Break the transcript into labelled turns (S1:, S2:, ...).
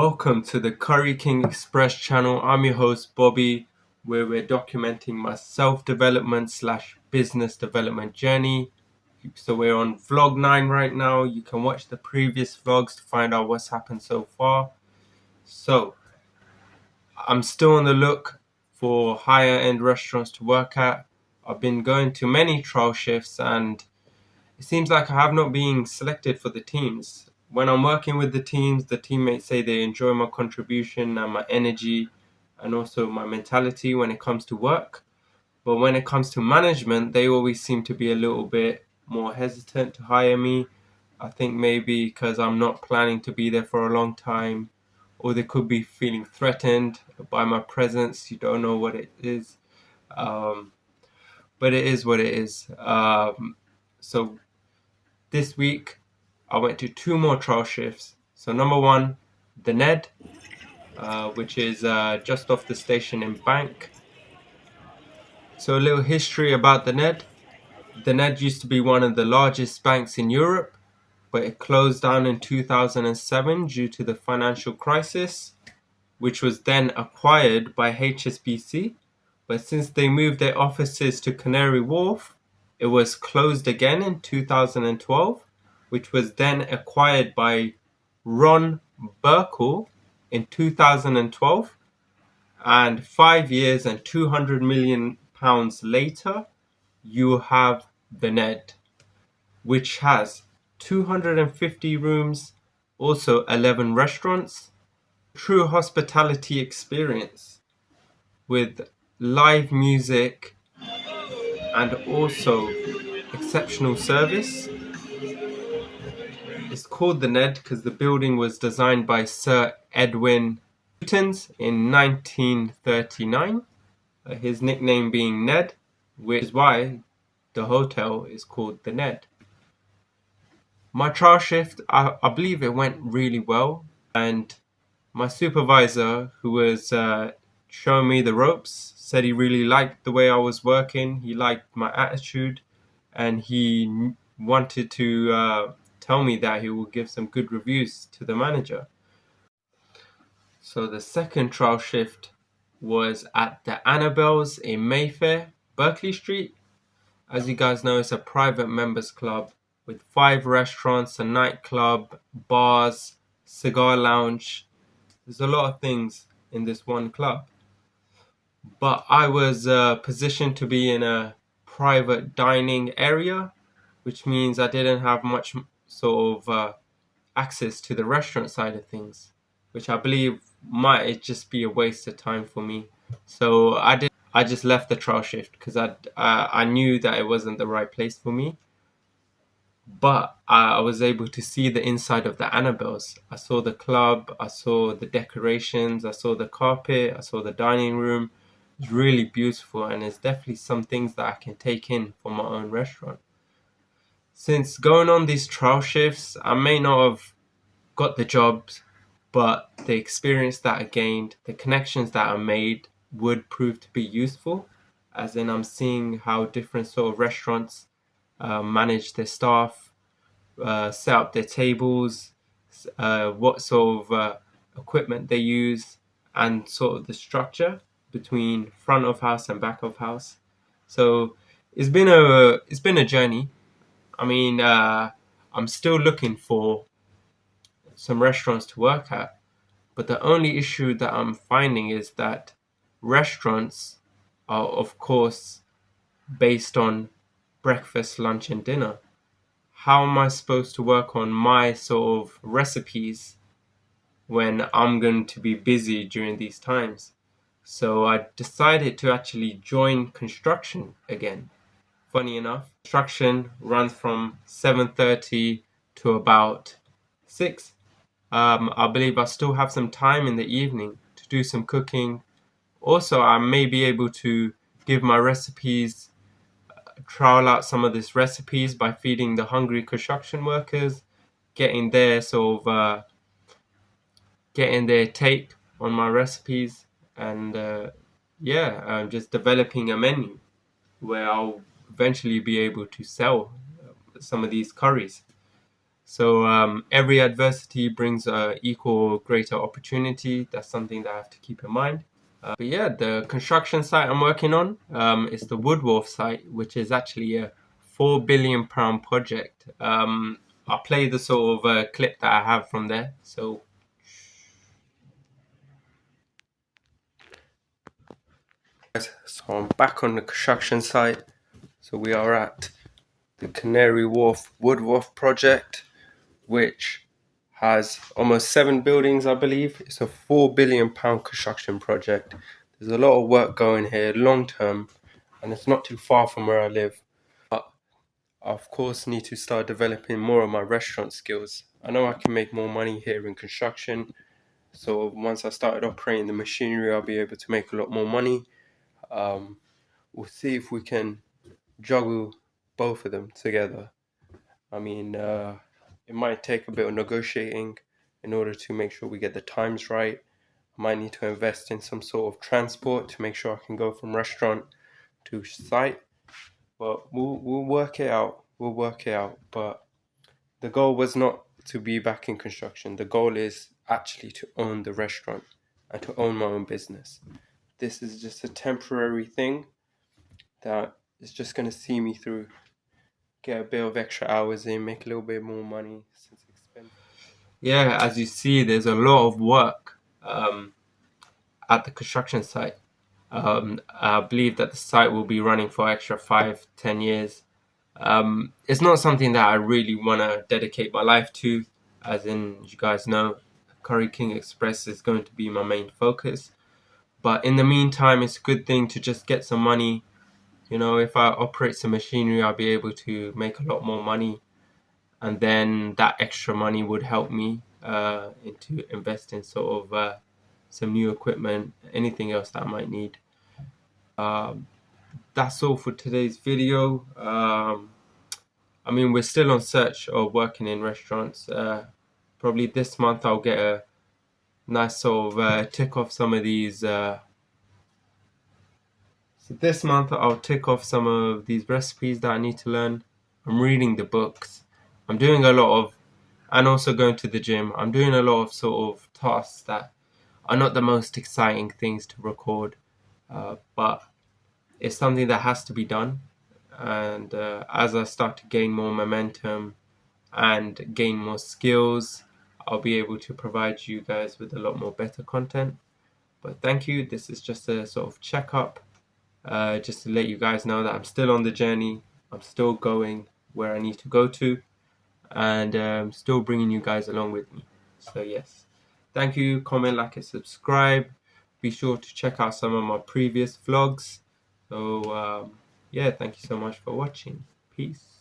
S1: Welcome to the Curry King Express channel. I'm your host Bobby, where we're documenting my self-development / business development journey. So we're on vlog 9 right now. You can watch the previous vlogs to find out what's happened so far. So I'm still on the look for higher end restaurants to work at. I've been going to many trial shifts and it seems like I have not been selected for the teams. When I'm working with the teams, the teammates say they enjoy my contribution and my energy and also my mentality when it comes to work. But when it comes to management, they always seem to be a little bit more hesitant to hire me. I think maybe because I'm not planning to be there for a long time, or they could be feeling threatened by my presence. You don't know what it is. But it is what it is. So this week, I went to 2 more trial shifts. So number 1, the Ned, which is just off the station in Bank. So a little history about the Ned. The Ned used to be one of the largest banks in Europe, but it closed down in 2007 due to the financial crisis, which was then acquired by HSBC. But since they moved their offices to Canary Wharf, it was closed again in 2012, which was then acquired by Ron Burkle in 2012. And 5 years and £200 million later, you have the Ned, which has 250 rooms, also 11 restaurants, true hospitality experience with live music and also exceptional service. It's called the Ned because the building was designed by Sir Edwin Lutyens in 1939, his nickname being Ned, which is why the hotel is called the Ned. My trial shift, I believe it went really well, and my supervisor, who was showing me the ropes, said he really liked the way I was working. He liked my attitude, and he wanted to tell me that he will give some good reviews to the manager. So the second trial shift was at the Annabelle's in Mayfair, Berkeley Street. As you guys know, it's a private members club with 5 restaurants, a nightclub, bars, cigar lounge. There's a lot of things in this one club. But I was positioned to be in a private dining area, which means I didn't have much sort of access to the restaurant side of things, which I believe might just be a waste of time for me. So I just left the trial shift because I knew that it wasn't the right place for me. But I was able to see the inside of the Annabelle's. I saw the club, I saw the decorations, I saw the carpet, I saw the dining room. It's really beautiful, and it's definitely some things that I can take in for my own restaurant. Since going on these trial shifts, I may not have got the jobs, but the experience that I gained, the connections that I made would prove to be useful. As in, I'm seeing how different sort of restaurants manage their staff, set up their tables, what sort of equipment they use, and sort of the structure between front of house and back of house. So it's been a journey. I mean, I'm still looking for some restaurants to work at, but the only issue that I'm finding is that restaurants are, of course, based on breakfast, lunch, and dinner. How am I supposed to work on my sort of recipes when I'm going to be busy during these times? So I decided to actually join construction again. Funny enough, construction runs from 7:30 to about 6. I believe I still have some time in the evening to do some cooking. Also, I may be able to give my recipes, trial out some of these recipes by feeding the hungry construction workers, getting their sort of getting their take on my recipes, and just developing a menu where I'll eventually be able to sell some of these curries. So every adversity brings equal or greater opportunity. That's something that I have to keep in mind. But yeah, the construction site I'm working on is the Woodwharf site, which is actually a £4 billion project. I'll play the sort of clip that I have from there. So I'm back on the construction site. So we are at the Canary Wharf Woodwharf project, which has almost 7 buildings, I believe. It's a £4 billion construction project. There's a lot of work going here long term, and it's not too far from where I live. But I, of course, need to start developing more of my restaurant skills. I know I can make more money here in construction. So once I started operating the machinery, I'll be able to make a lot more money. We'll see if we can juggle both of them together. I mean, it might take a bit of negotiating in order to make sure we get the times right. I might need to invest in some sort of transport to make sure I can go from restaurant to site. But we'll work it out. We'll work it out. But the goal was not to be back in construction. The goal is actually to own the restaurant and to own my own business. This is just a temporary thing that is just going to see me through. Get a bit of extra hours in, make a little bit more money since it's expensive. Yeah, as you see, there's a lot of work at the construction site. I believe that the site will be running for extra 5-10 years. It's not something that I really want to dedicate my life to, as in, you guys know, Curry King Express is going to be my main focus. But in the meantime, it's a good thing to just get some money. You know, if I operate some machinery, I'll be able to make a lot more money. And then that extra money would help me into invest in sort of some new equipment, anything else that I might need. That's all for today's video. I mean, we're still on search of working in restaurants. Probably this month I'll get a nice sort of tick off some of these. So this month I'll tick off some of these recipes that I need to learn. I'm reading the books. I'm doing a lot of, and also going to the gym. I'm doing a lot of sort of tasks that are not the most exciting things to record, but it's something that has to be done. And as I start to gain more momentum and gain more skills, I'll be able to provide you guys with a lot more better content. But thank you. This is just a sort of checkup, just to let you guys know that I'm still on the journey. I'm still going where I need to go to, and still bringing you guys along with me. So yes, thank you. Comment, like, and subscribe. Be sure to check out some of my previous vlogs. So yeah, thank you so much for watching. Peace.